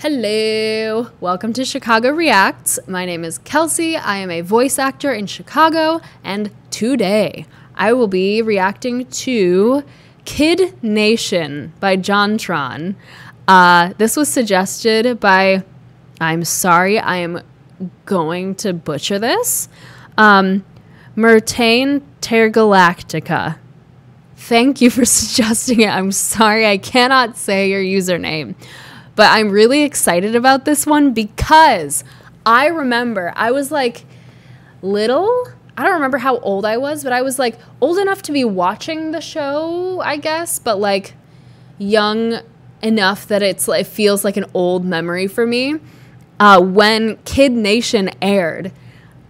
Hello, welcome to Chicago Reacts. My name is Kelsey. I am a voice actor in Chicago, and today I will be reacting to Kid Nation by JonTron. This was suggested by, I'm sorry, I am going to butcher this, Mertain Tergalactica. Thank you for suggesting it. I'm sorry, I cannot say your username. But I'm really excited about this one because I remember I was like little. I don't remember how old I was, but I was like old enough to be watching the show, I guess, but like young enough that it feels like an old memory for me. When Kid Nation aired,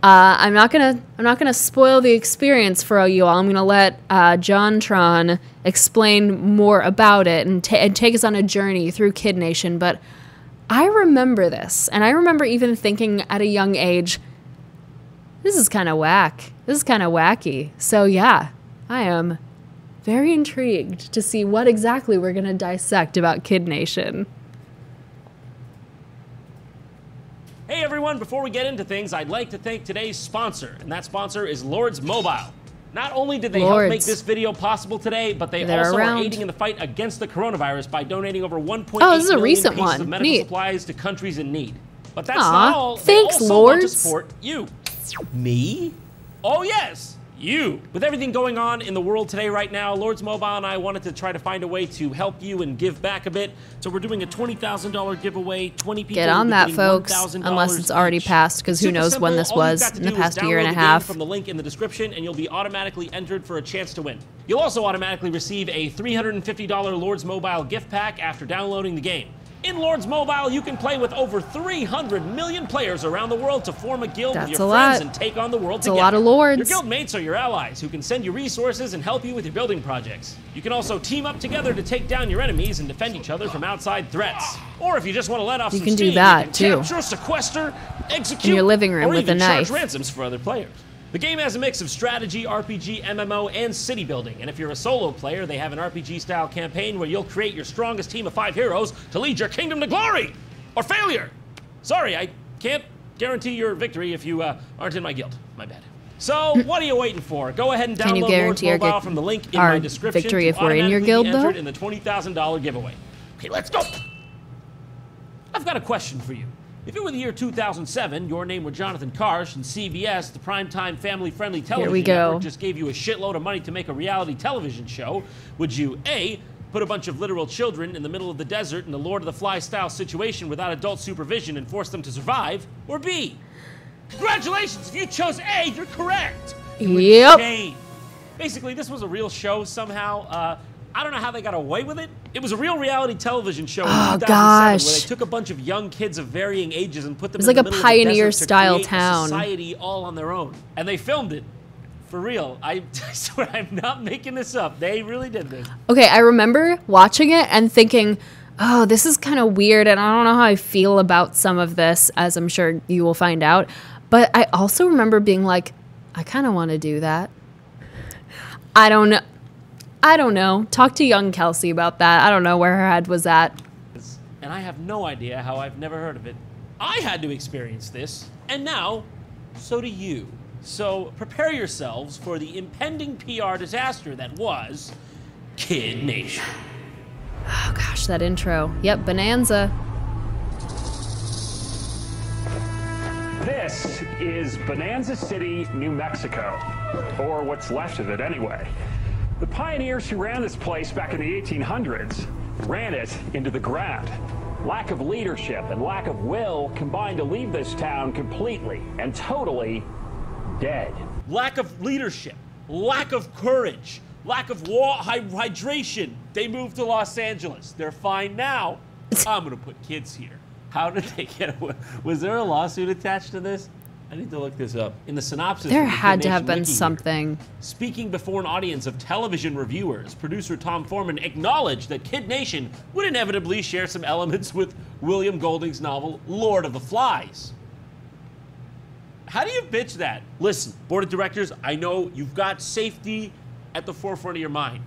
I'm not gonna spoil the experience for you all. I'm gonna let JonTron explain more about it and take us on a journey through Kid Nation. But I remember this, and I remember even thinking at a young age, this is kind of whack. This is kind of wacky. So yeah, I am very intrigued to see what exactly we're gonna dissect about Kid Nation. Hey everyone, before we get into things, I'd like to thank today's sponsor, and that sponsor is Lords Mobile. Not only did they help make this video possible today, but they also are aiding in the fight against the coronavirus by donating over 1.8 million pieces of medical supplies to countries in need. But that's not all. Thanks, they also Lords. want to support you. Me? Oh yes, you. With everything going on in the world today right now, Lords Mobile and I wanted to try to find a way to help you and give back a bit. So we're doing a $20,000 giveaway. 20 people get on that, folks, unless it's already passed, because who knows when this was in the past year and a half. From the link in the description, and you'll be automatically entered for a chance to win. You'll also automatically receive a $350 Lords Mobile gift pack after downloading the game. In Lords Mobile, you can play with over 300 million players around the world to form a guild with your friends and take on the world together. That's a lot of Lords. Your guild mates are your allies who can send you resources and help you with your building projects. You can also team up together to take down your enemies and defend each other from outside threats. Or if you just want to let off some steam, you can capture, sequester, execute, in your living room or with even a knife. charge ransoms for other players. The game has a mix of strategy, RPG, MMO, and city building. And if you're a solo player, they have an RPG-style campaign where you'll create your strongest team of 5 heroes to lead your kingdom to glory! Or failure! Sorry, I can't guarantee your victory if you aren't in my guild. My bad. So, what are you waiting for? Go ahead and download Lords Mobile from the link in my description victory if we're in your guild, though? in the $20,000 giveaway. Okay, let's go! I've got a question for you. If it were the year 2007, your name were Jonathan Karsh, and CBS, the primetime family-friendly television network, just gave you a shitload of money to make a reality television show, would you, A, put a bunch of literal children in the middle of the desert in a Lord of the Flies-style situation without adult supervision and force them to survive, or B, congratulations, if you chose A, you're correct! Yep. Basically, this was a real show somehow. I don't know how they got away with it. It was a real reality television show in 2007 where they took a bunch of young kids of varying ages and put them in the middle of the desert pioneer-style to create a society all on their own. And they filmed it. For real. I swear, I'm not making this up. They really did this. Okay, I remember watching it and thinking, oh, this is kind of weird, and I don't know how I feel about some of this, as I'm sure you will find out. But I also remember being like, I kind of want to do that. I don't know. Talk to young Kelsey about that. I don't know where her head was at. And I have no idea how I've never heard of it. I had to experience this, and now, so do you. So prepare yourselves for the impending PR disaster that was Kid Nation. Oh gosh, that intro. Yep, Bonanza. This is Bonanza City, New Mexico, or what's left of it anyway. The pioneers who ran this place back in the 1800s ran it into the ground. Lack of leadership and lack of will combined to leave this town completely and totally dead. Lack of leadership, lack of courage, lack of hydration. They moved to Los Angeles. They're fine now. I'm gonna put kids here. How did they get away? Was there a lawsuit attached to this? I need to look this up. In the synopsis, there had to have been something. Speaking before an audience of television reviewers, producer Tom Foreman acknowledged that Kid Nation would inevitably share some elements with William Golding's novel, Lord of the Flies. How do you pitch that? Listen, board of directors, I know you've got safety at the forefront of your mind.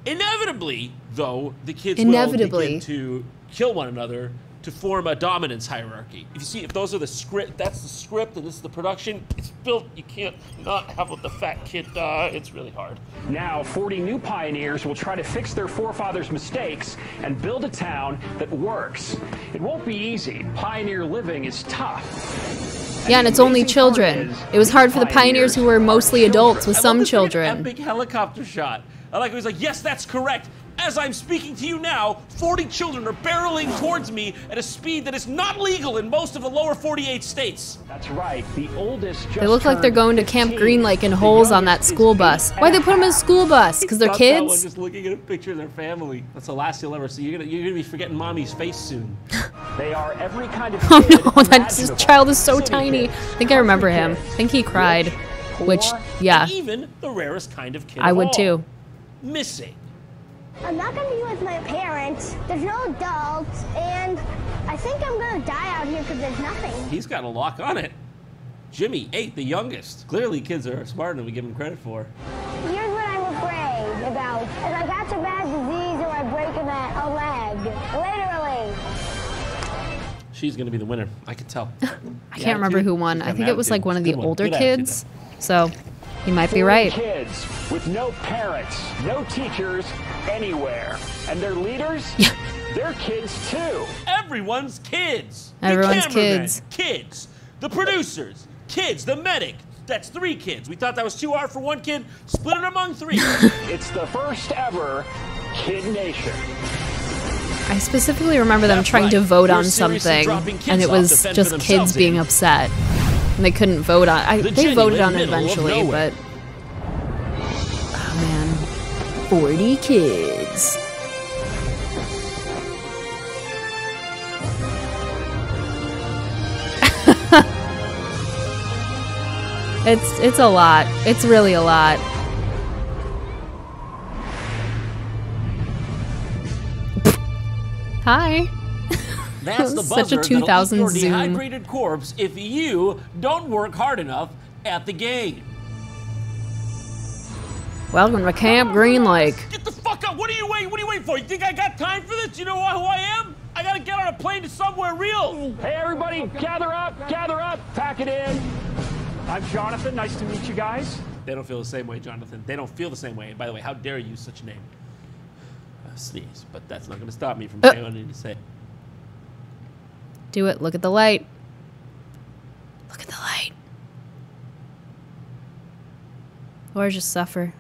Inevitably, though, the kids will begin to kill one another to form a dominance hierarchy. If you see, if those are the script, that's the script, and this is the production, it's built, you can't not have the fat kid, it's really hard. Now, 40 new pioneers will try to fix their forefathers' mistakes and build a town that works. It won't be easy. Pioneer living is tough. Yeah, and it's only children. It was hard for the pioneers who were mostly adults with some children. Epic helicopter shot. I like it was like, yes, that's correct. As I'm speaking to you now, 40 children are barreling towards me at a speed that is not legal in most of the lower 48 states. That's right. The oldest. They look like they're going to Camp Green Lake in holes on that school bus. Why'd they put them in a school bus? Because they're kids? Just looking at a picture of their family. That's the last you'll ever see. You're gonna be forgetting mommy's face soon. They are every kind of. Oh no, this child is so tiny. I think I remember him. I think he cried. Which, yeah. And even the rarest kind of kid I would too. Missing. I'm not going to be with my parents. There's no adults, and I think I'm going to die out here because there's nothing. He's got a lock on it. Jimmy, 8, the youngest. Clearly kids are smarter than we give them credit for. Here's what I'm afraid about. If I catch a bad disease or I break a leg. Literally. She's going to be the winner. I can tell. I can't remember who won. I think it was like one of the older kids. So he might be right. Kids with no parents, no teachers, anywhere. And their leaders, they're kids too. Everyone's kids. Everyone's the kids. Kids. The producers. Kids. The medic. That's 3 kids. We thought that was too hard for 1 kid. Split it among 3. It's the first ever Kid Nation. I specifically remember them trying to vote on something, and it was just kids being upset. And they couldn't vote on it. They voted on it eventually, but... Oh man. 40 kids. It's a lot. It's really a lot. Hi. That's the such a buzzer 2000 your zoom. dehydrated corpse if you don't work hard enough at the game. Welcome to Camp Green Lake. Get the fuck up! What are you waiting for? You think I got time for this? You know who I am? I gotta get on a plane to somewhere real. Hey everybody, gather up, pack it in. I'm Jonathan, nice to meet you guys. They don't feel the same way, Jonathan. They don't feel the same way. And by the way, how dare you use such a name? Sneeze, but that's not gonna stop me from saying what I need to say. Do it. Look at the light. Look at the light. Or just suffer.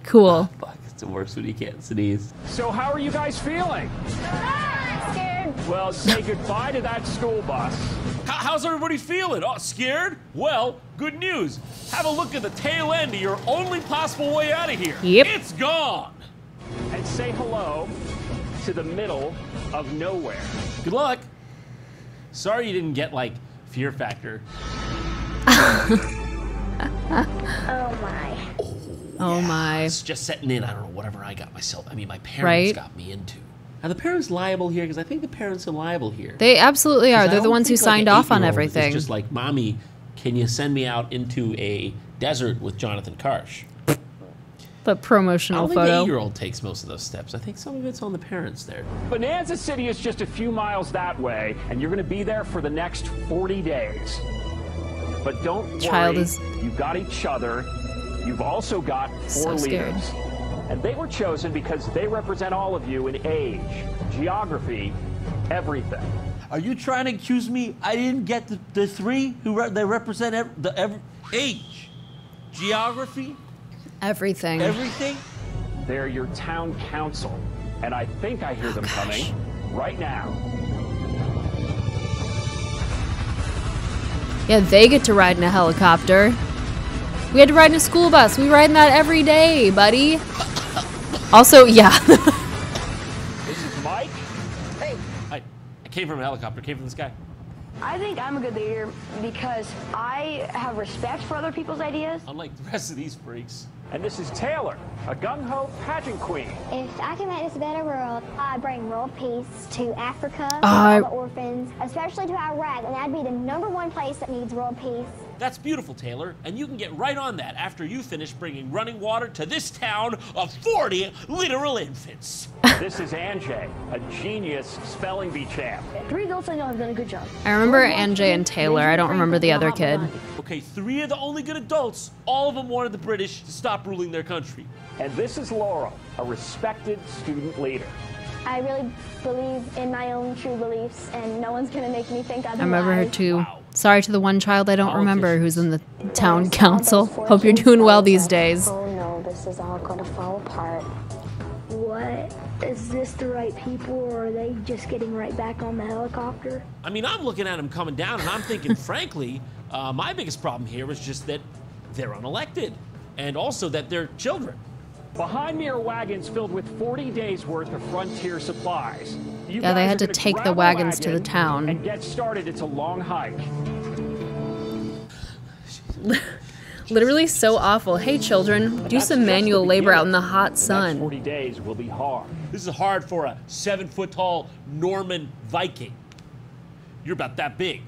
Cool. Oh, fuck, it's the worst when you can't sneeze. So how are you guys feeling? Scared. Well, say goodbye to that school bus. How's everybody feeling? Oh, scared? Well, good news. Have a look at the tail end of your only possible way out of here. Yep. It's gone. And say hello to the middle of nowhere. Good luck. Sorry you didn't get, like, Fear Factor. Oh my. Oh my. It's just setting in, I don't know, whatever I got myself. I mean, my parents got me into. Are the parents liable here? Because I think the parents are liable here. They absolutely are. They're the ones who signed off on everything. It's just like, Mommy, can you send me out into a desert with Jonathan Karsh? The promotional photo. photo. The 8-year-old takes most of those steps. I think some of it's on the parents there. Bonanza City is just a few miles that way, and you're going to be there for the next 40 days. But don't worry, you've got each other. You've also got 4 leaders. And they were chosen because they represent all of you in age, geography, everything. Are you trying to accuse me I didn't get the 3 who they represent age, geography? Everything. Everything? They're your town council, and I think I hear them coming right now. Yeah, they get to ride in a helicopter. We had to ride in a school bus. We ride in that every day, buddy. Also, yeah. This is Mike. Hey. I came from a helicopter, came from the sky. I think I'm a good leader because I have respect for other people's ideas. Unlike the rest of these freaks. And this is Taylor, a gung-ho pageant queen. If I can make this a better world, I'd bring world peace to Africa, to all the orphans, especially to Iraq, and that'd be the #1 place that needs world peace. That's beautiful, Taylor, and you can get right on that after you finish bringing running water to this town of 40 literal infants. This is Anjay, a genius spelling bee champ. 3 adults I know have done a good job. I remember Anjay and Taylor. I don't remember the other kid. Okay, 3 of the only good adults, all of them wanted the British to stop ruling their country. And this is Laurel, a respected student leader. I really believe in my own true beliefs, and no one's going to make me think otherwise. I remember her too. Wow. Sorry to the one child I don't remember who's in the town council. Hope you're doing well these days. Oh no, this is all going to fall apart. What? Is this the right people, or are they just getting right back on the helicopter? I mean, I'm looking at them coming down, and I'm thinking, frankly, my biggest problem here is just that they're unelected, and also that they're children. Behind me are wagons filled with 40 days worth of frontier supplies. You Yeah, they guys had are to gonna take grab the a wagons to the wagon town. and get started. It's a long hike. Literally so awful. Hey children, do some manual labor out in the hot The next sun. 40 days will be hard. This is hard for a 7-foot-tall Norman Viking. You're about that big.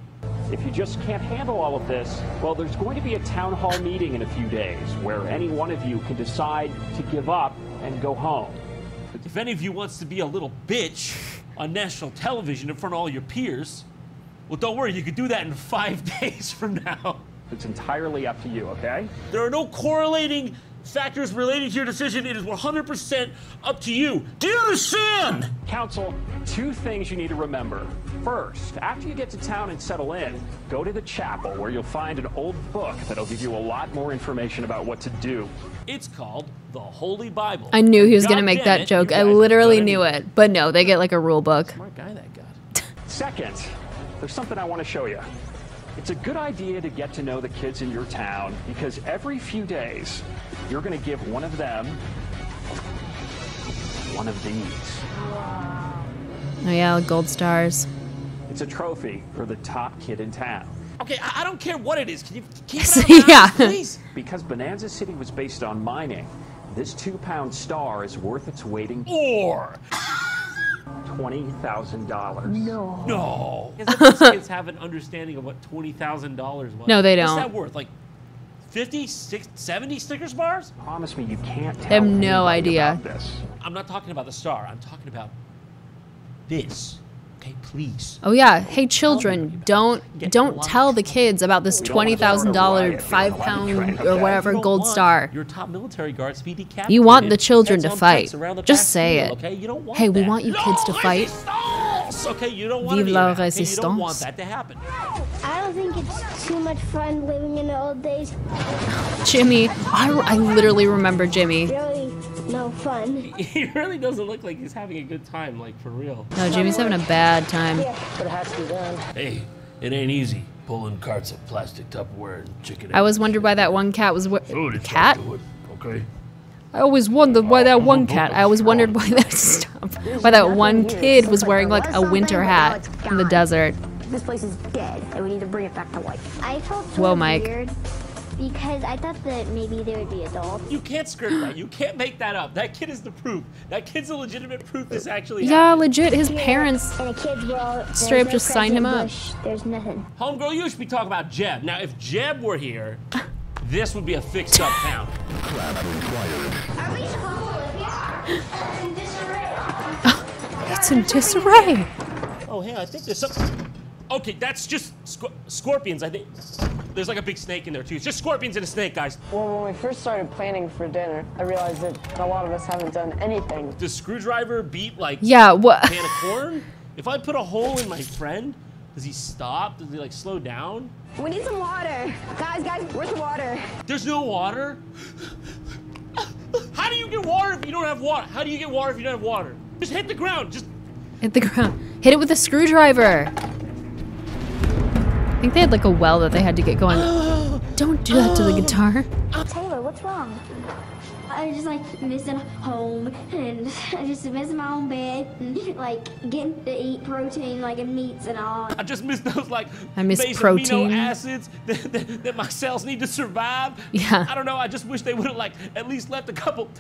If you just can't handle all of this, well, there's going to be a town hall meeting in a few days where any one of you can decide to give up and go home. If any of you wants to be a little bitch on national television in front of all your peers, well, don't worry, you could do that in 5 days from now. It's entirely up to you, okay? There are no correlating factors related to your decision. It is 100% up to you. Do you understand? Council, 2 things you need to remember. First, after you get to town and settle in, go to the chapel where you'll find an old book that'll give you a lot more information about what to do. It's called the Holy Bible. I knew he was going to God make damn that it, joke. you I guys literally got knew it. But no, they get like a rule book. Smart guy, that guy. Second, there's something I want to show you. It's a good idea to get to know the kids in your town because every few days, you're going to give one of them one of these. Oh yeah, gold stars. It's a trophy for the top kid in town. Okay, I don't care what it is. Can you keep it out of my Yeah. house, please? Because Bonanza City was based on mining, this 2-pound star is worth its weight in Or $20,000. no. These kids have an understanding of what $20,000 was. No, they What's don't. that worth? Like 50, 60, 70 Snickers bars? Promise me you can't tell They have no anybody idea. about this. I'm not talking about the star. I'm talking about this. Okay, please. Oh yeah, hey children, don't tell the kids about this $20,000 5-pound or whatever You don't gold want star. your top military guards to be decapitated. You want the children Heads to on fight. pikes around the Just say Bastille, it. Okay, you don't want Hey, we that. want you kids to fight. Resistance! Okay, you don't want Vive any la of that. Okay, you don't want resistance. that to happen. I don't think it's too much fun living in the old days. Jimmy, I literally remember Jimmy. Really, no fun. He really doesn't look like he's having a good time, like for real. No, Jimmy's having a bad time. But it has to be done. Hey, it ain't easy pulling carts of plastic Tupperware and chicken. I always wondered why that one cat was cat. Okay. I always wondered why that one cat. I always wondered why that one kid was wearing like a winter hat in the desert. This place is dead, and we need to bring it back to life. I felt Whoa, Mike. weird because I thought that maybe there would be adults. You can't script that. You can't make that up. That kid is the proof. That kid's a legitimate proof this actually Yeah, happened. legit. His parents. In a kid's world, there's Straight up no just signed him President up. Bush, there's nothing. Homegirl, you should be talking about Jeb. Now, if Jeb were here, this would be a fixed up town. Are we supposed to live here? It's in disarray. It's in disarray. Oh, hey, I think there's something. Okay, that's just scorpions, I think. There's like a big snake in there, too. It's just scorpions and a snake, guys. Well, when we first started planning for dinner, I realized that a lot of us haven't done anything. Does screwdriver beat like Yeah, what? a can of corn? If I put a hole in my friend, does he stop? Does he like slow down? We need some water. Guys, where's the water? There's no water? How do you get water if you don't have water? How do you get water if you don't have water? Just hit the ground. Just Hit the ground. Hit it with a screwdriver. I think they had like a well that they had to get going. Don't do that to the guitar. Taylor, what's wrong? I just like missing home, and I just missing my own bed, and like getting to eat protein, like in meats and all. I just miss those like I miss base protein. amino acids that my cells need to survive. Yeah. I don't know. I just wish they would have like at least left a couple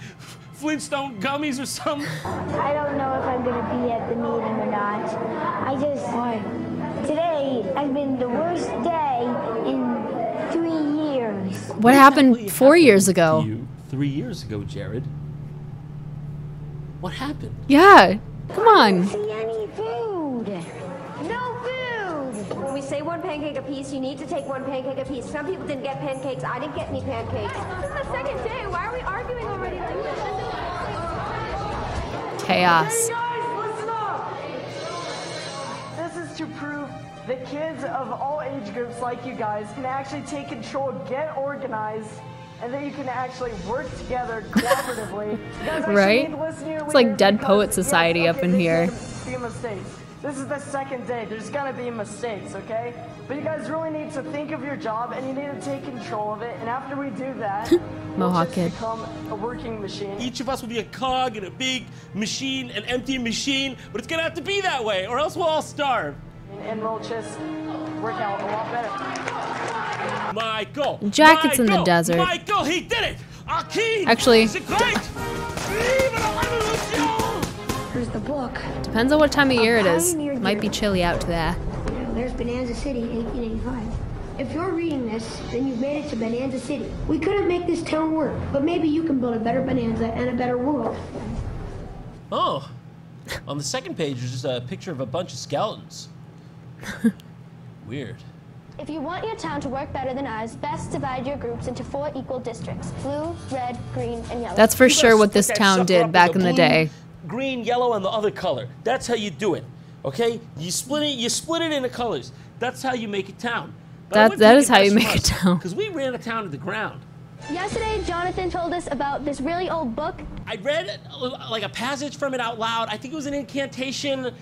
Flintstone gummies or something. I don't know if I'm gonna be at the meeting or not. Why? Today has been the worst day in 3 years. What happened 4 years ago? To you 3 years ago, Jared. What happened? Yeah, come on. See any food? No food. When we say one pancake apiece, you need to take one pancake apiece. Some people didn't get pancakes. I didn't get any pancakes. This is the second day. Why are we arguing already like this? Chaos. Hey guys, listen up! This is to prove that kids of all age groups like you guys can actually take control, get organized, and that you can actually work together cooperatively. You guys actually Right? need to listen to your It's like leader Dead because, Poet Society yes, up in there's here. gonna be mistakes. This is the second day. There's gonna be mistakes, okay? But you guys really need to think of your job, and you need to take control of it. And after we do that, Mohawk we'll kid. just become a working machine. Each of us will be a cog in a big machine, an empty machine, but it's gonna have to be that way, or else we'll all starve. And we'll just work out a lot better. Michael! Jackets in the Michael, desert. Michael, he did it! Akeem! Actually- Is it great? Here's the book. Depends on what time of year it is. Might be chilly out there. There's Bonanza City, 1885. If you're reading this, then you've made it to Bonanza City. We couldn't make this town work, but maybe you can build a better Bonanza and a better world. Oh, on the second page, there's just a picture of a bunch of skeletons. Weird. If you want your town to work better than ours, best divide your groups into 4 equal districts: blue, red, green, and yellow. That's for You sure gotta what this split that town sucker did up back into in the blue, day. Green, yellow, and the other color. That's how you do it. Okay? You split it into colors. That's how you make a town. That is how you make a town. Because we ran a town to the ground. Yesterday, Jonathan told us about this really old book. I read like a passage from it out loud. I think it was an incantation.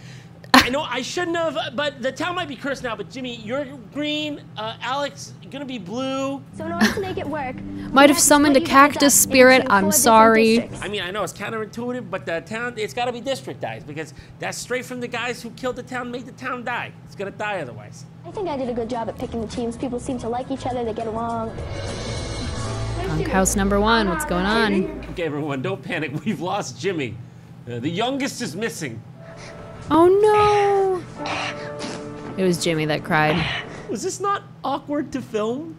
I know I shouldn't have, but the town might be cursed now. But Jimmy, you're green. Alex, you're gonna be blue. So in order to make it work, Might have summoned a cactus spirit. I'm sorry. I mean, I know it's counterintuitive, but the town, it's got to be districtized because that's straight from the guys who killed the town, made the town die. It's gonna die otherwise. I think I did a good job at picking the teams. People seem to like each other. They get along. House number 1. What's going on? Okay, everyone, don't panic. We've lost Jimmy. The youngest is missing. Oh no! It was Jimmy that cried. Was this not awkward to film?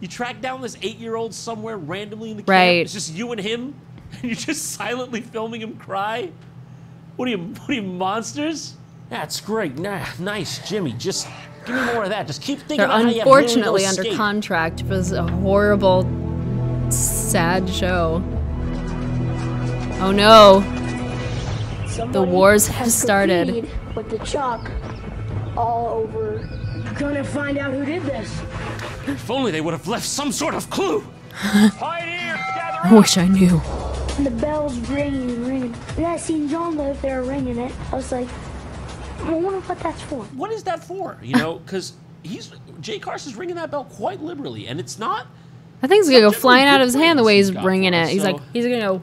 You track down this 8-year-old somewhere randomly in the camp. Right. It's just you and him, and you're just silently filming him cry. What are you monsters? That's great. Nah, nice, Jimmy. Just give me more of that. Just keep thinking They're about how you have unfortunately really under escape. contract for this horrible, sad show. Oh no! The wars have started. With the chalk all over. You're gonna find out who did this. If only they would have left some sort of clue. Pioneers, gather I wish I knew. And the bell's ringing and ringing. And I seen John live there ringing it. I was like, I wonder what that's for. What is that for? You know, because Jay Carson's ringing that bell quite liberally, and it's not. I think he's gonna go Generally flying out good of his hand the way he's got bringing for it. us, He's so, like, he's gonna go.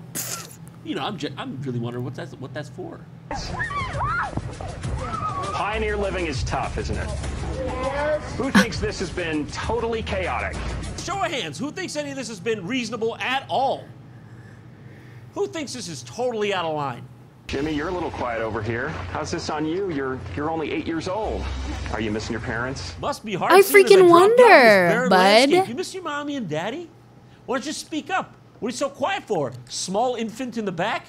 You know, I'm really wondering what that's for. Pioneer living is tough, isn't it? Who thinks this has been totally chaotic? Show of hands. Who thinks any of this has been reasonable at all? Who thinks this is totally out of line? Jimmy, you're a little quiet over here. How's this on you? You're only 8 years old. Are you missing your parents? Must be hard. I seeing as freaking dropped down this wonder, barren bud. landscape. You miss your mommy and daddy? Why don't you speak up? What are you so quiet for? Small infant in the back?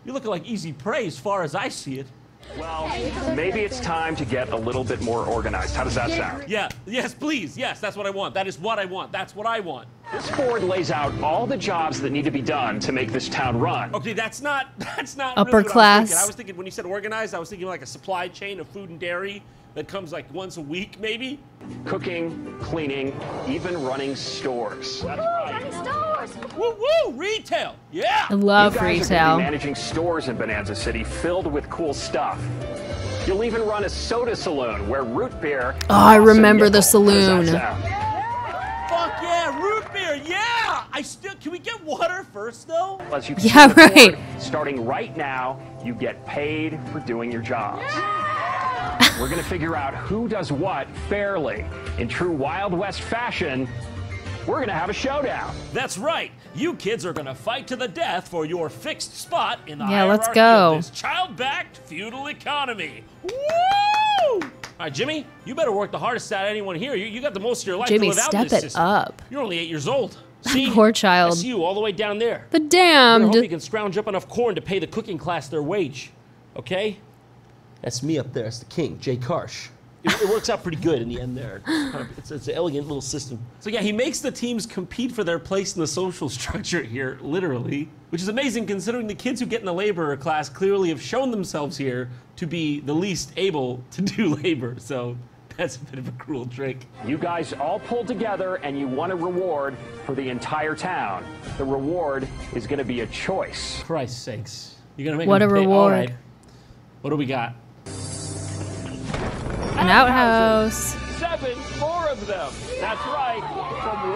You're looking like easy prey as far as I see it. Well, maybe it's time to get a little bit more organized. How does that sound? Yeah, yes, please. Yes, that's what I want. That is what I want. That's what I want. This board lays out all the jobs that need to be done to make this town run. Okay, that's not Upper really what class. I was thinking when you said organized, I was thinking like a supply chain of food and dairy that comes like once a week, maybe. Cooking, cleaning, even running stores. That's right. Stores! Woo woo! Retail! Yeah! I love You guys are gonna retail. be managing stores in Bonanza City filled with cool stuff. You'll even run a soda saloon where root beer. Oh, I costs a remember the nickel. How does that saloon. sound? Fuck yeah! Root beer! Yeah! Can we get water first, though? As you can Yeah, see on the board, right. starting right now, you get paid for doing your jobs. We're going to figure out who does what fairly. In true Wild West fashion, we're going to have a showdown. That's right. You kids are going to fight to the death for your fixed spot in the Yeah, let's hierarchy go. of this child-backed feudal economy. Woo! All right, Jimmy, you better work the hardest out of anyone here. You got the most of your life Jimmy, to live out in step this it system. up. You're only 8 years old. See? Poor child. That's you all the way down there. The I hope damned. you can scrounge up enough corn to pay the cooking class their wage. Okay? That's me up there. That's the king, Jay Karsh. It works out pretty good in the end there. It's an elegant little system. So yeah, he makes the teams compete for their place in the social structure here, literally, which is amazing considering the kids who get in the laborer class clearly have shown themselves here to be the least able to do labor. So that's a bit of a cruel trick. You guys all pull together and you want a reward for the entire town. The reward is going to be a choice. Christ's sakes. You're gonna make What them a pay- reward. All right. What do we got? An outhouse. 7 more of them. That's right. From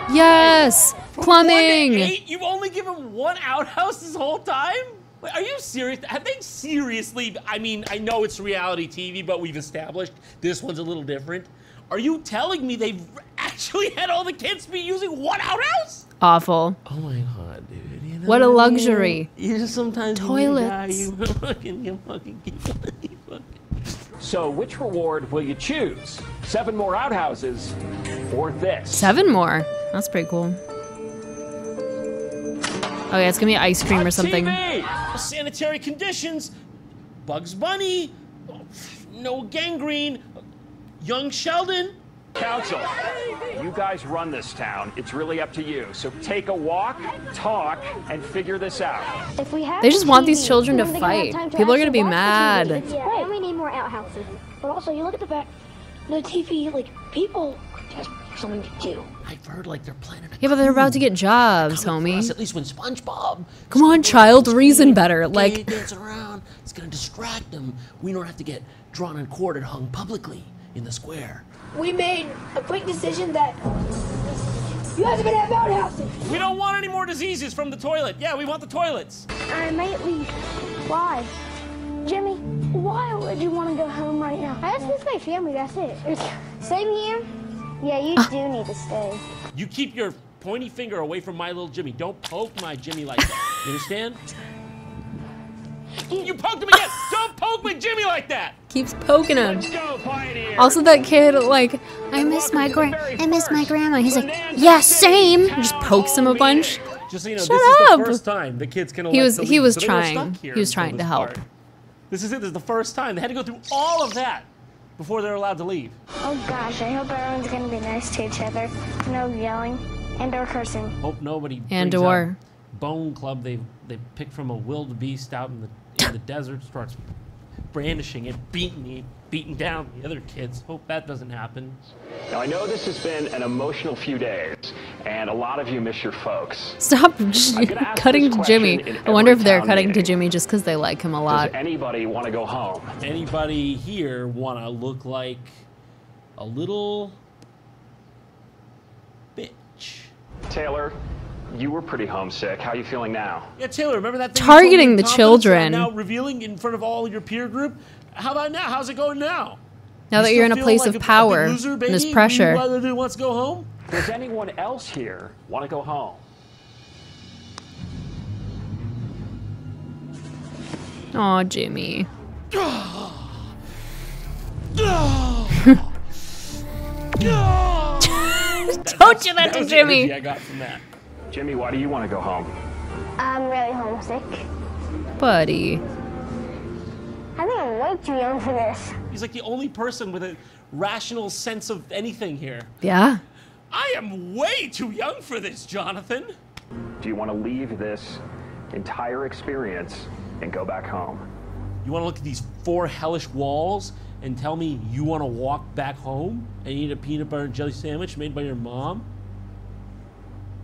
1. Yes. From Plumbing. 1 to 8, you've only given 1 outhouse this whole time? Wait, are you serious? Have they seriously, I mean, I know it's reality TV, but we've established this one's a little different. Are you telling me they've actually had all the kids be using 1 outhouse? Awful. Oh my God, dude. You know What a I mean? luxury. You just sometimes Toilets. You fucking So which reward will you choose? 7 more outhouses or this? 7 more. That's pretty cool. Oh yeah, it's gonna be ice cream or something. TV! Sanitary conditions, Bugs Bunny, no gangrene, young Sheldon. Council, you guys run this town. It's really up to you. So take a walk, talk, and figure this out. If we have They just want these TV, children to then they're gonna have fight. time to People are gonna actually be watch the mad. TV. Yeah, and we need more outhouses. But also, you look at the fact, the TV, like, people are desperate for something to do. I've heard like they're planning a Yeah, but they're about to get jobs, coming for us, homie. at least when SpongeBob. Come on, child, reason better. Like Like, dancing around, it's gonna distract them. We don't have to get drawn and quartered, hung publicly in the square. We made a quick decision that you guys are gonna have outhouses. We don't want any more diseases from the toilet. Yeah, we want the toilets. I might leave. Why? Jimmy, why would you want to go home right now? I just miss my family, that's it. Same here? Yeah, you do need to stay. You keep your pointy finger away from my little Jimmy. Don't poke my Jimmy like that. You understand? You poked him again. Don't poke my Jimmy like that. keeps poking him. Let's go, Pioneer. Also, that kid, like, I miss my grandma. He's like, yeah, same. Just pokes him a bunch. Just so you know, Shut this is up. the first time the kids can elect He was to he leave, was so they were trying. stuck here He was until trying to this help. part. This is it. This is the first time they had to go through all of that before they're allowed to leave. Oh gosh, I hope everyone's gonna be nice to each other. No yelling and or cursing. Hope nobody And brings or. out bone club they picked from a wildebeest out in the desert, starts brandishing it, beating down the other kids. Hope that doesn't happen. Now, I know this has been an emotional few days, and a lot of you miss your folks. Stop just I'm gonna ask cutting this to Jimmy. question in I wonder every if they're town cutting to meeting. Jimmy just because they like him a lot. Does anybody want to go home? Anybody here want to look like a little bitch? Taylor, you were pretty homesick. How are you feeling now? Yeah, Taylor, remember that thing? Targeting the you told me in confidence children. and now revealing in front of all your peer group? How about now? How's it going now? Now that You you're in still a place feeling of like a power big loser, and baby? there's pressure. You rather wants to go home? Does anyone else here want to go home? Aw, Jimmy. Don't do that to was the Jimmy. energy I got from that. Jimmy, why do you want to go home? I'm really homesick. Buddy. I think I'm way too young for this. He's like the only person with a rational sense of anything here. Yeah. I am way too young for this, Jonathan. Do you want to leave this entire experience and go back home? You want to look at these 4 hellish walls and tell me you want to walk back home and eat a peanut butter and jelly sandwich made by your mom?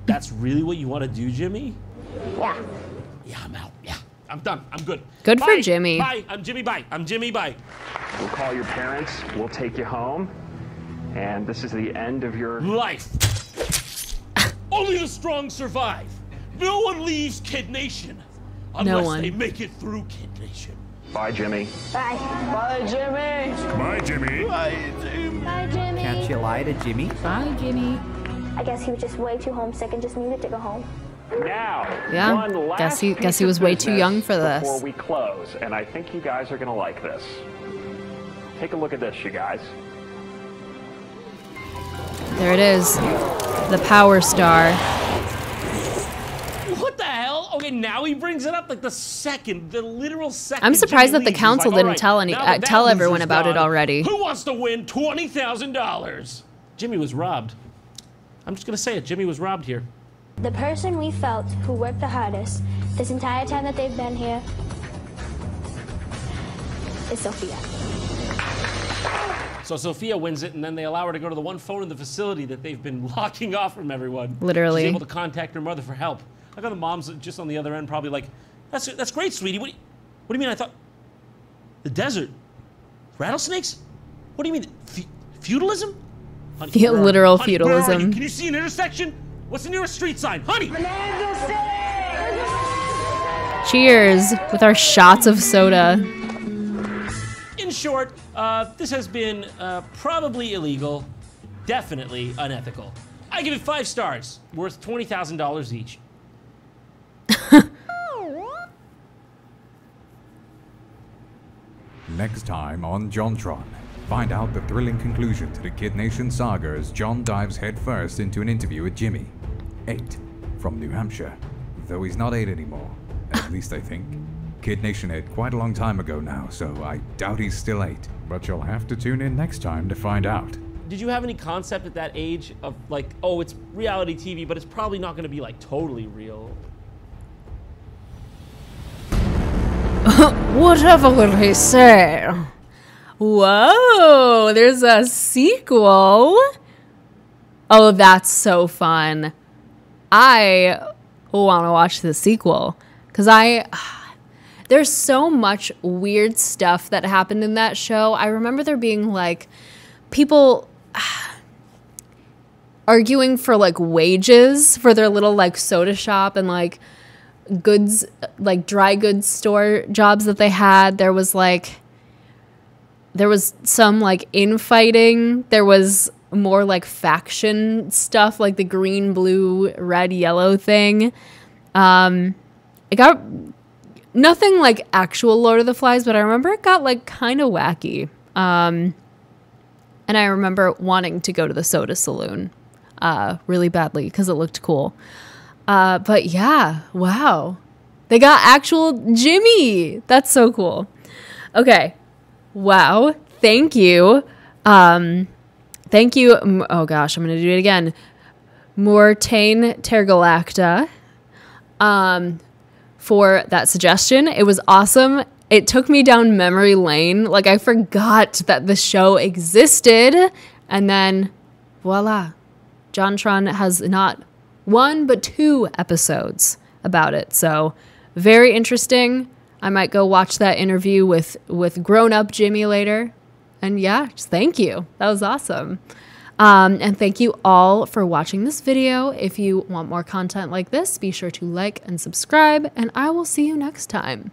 That's really what you want to do, Jimmy? Yeah. Yeah, I'm out. Yeah, I'm done. I'm good. Good for Bye. Jimmy. Bye. I'm Jimmy. Bye. I'm Jimmy. Bye. We'll call your parents. We'll take you home. And this is the end of your... Life. Only the strong survive. No one leaves Kid Nation unless they make it through Kid Nation. Bye, Jimmy. Bye. Bye, Jimmy. Bye, Jimmy. Bye, Jimmy. Can't you lie to Jimmy? Bye, Jimmy. I guess he was just way too homesick and just needed to go home. Now, Yeah, one last guess he was way too young for this. Before we close, and I think you guys are gonna like this. Take a look at this, you guys. There it is. The Power Star. What the hell? Okay, now he brings it up like the literal second. I'm surprised Jimmy that the leaves. council He's like, didn't tell tell everyone loser's about it gone, already. Who wants to win $20,000? Jimmy was robbed. I'm just gonna say it. Jimmy was robbed here. The person we felt who worked the hardest this entire time that they've been here is Sophia. So Sophia wins it, and then they allow her to go to the one phone in the facility that they've been locking off from everyone. Literally. She's able to contact her mother for help. I got the mom's just on the other end, probably like, that's great, sweetie. What do you mean? I thought the desert, rattlesnakes. What do you mean, feudalism? Honey, Literal honey, where are you? feudalism. Can you see an intersection? What's the nearest street sign, honey? Cheers with our shots of soda. In short, this has been probably illegal, definitely unethical. I give it 5 stars, worth $20,000 each. Next time on JonTron, find out the thrilling conclusion to the Kid Nation saga as John dives headfirst into an interview with Jimmy, 8, from New Hampshire. Though he's not 8 anymore, at least I think. Kid Nation hit quite a long time ago now, so I doubt he's still 8. But you'll have to tune in next time to find out. Did you have any concept at that age of like, oh, it's reality TV, but it's probably not going to be like totally real? Whatever will he say? Whoa, there's a sequel. Oh, that's so fun. I want to watch the sequel because there's so much weird stuff that happened in that show. I remember there being like people arguing for like wages for their little like soda shop and like goods, like dry goods store jobs that they had. There was some like infighting. There was more like faction stuff, like the green, blue, red, yellow thing. It got nothing like actual Lord of the Flies, but I remember it got like kind of wacky. And I remember wanting to go to the soda saloon really badly because it looked cool. But yeah, wow. They got actual Jimmy. That's so cool. Okay. Wow. Thank you. Thank you. Oh gosh, I'm going to do it again. Mortain Tergalacta for that suggestion. It was awesome. It took me down memory lane. Like I forgot that the show existed. And then voila. JonTron has not 1 but 2 episodes about it. So very interesting. I might go watch that interview with grown-up Jimmy later. And yeah, just thank you. That was awesome. And thank you all for watching this video. If you want more content like this, be sure to like and subscribe, and I will see you next time.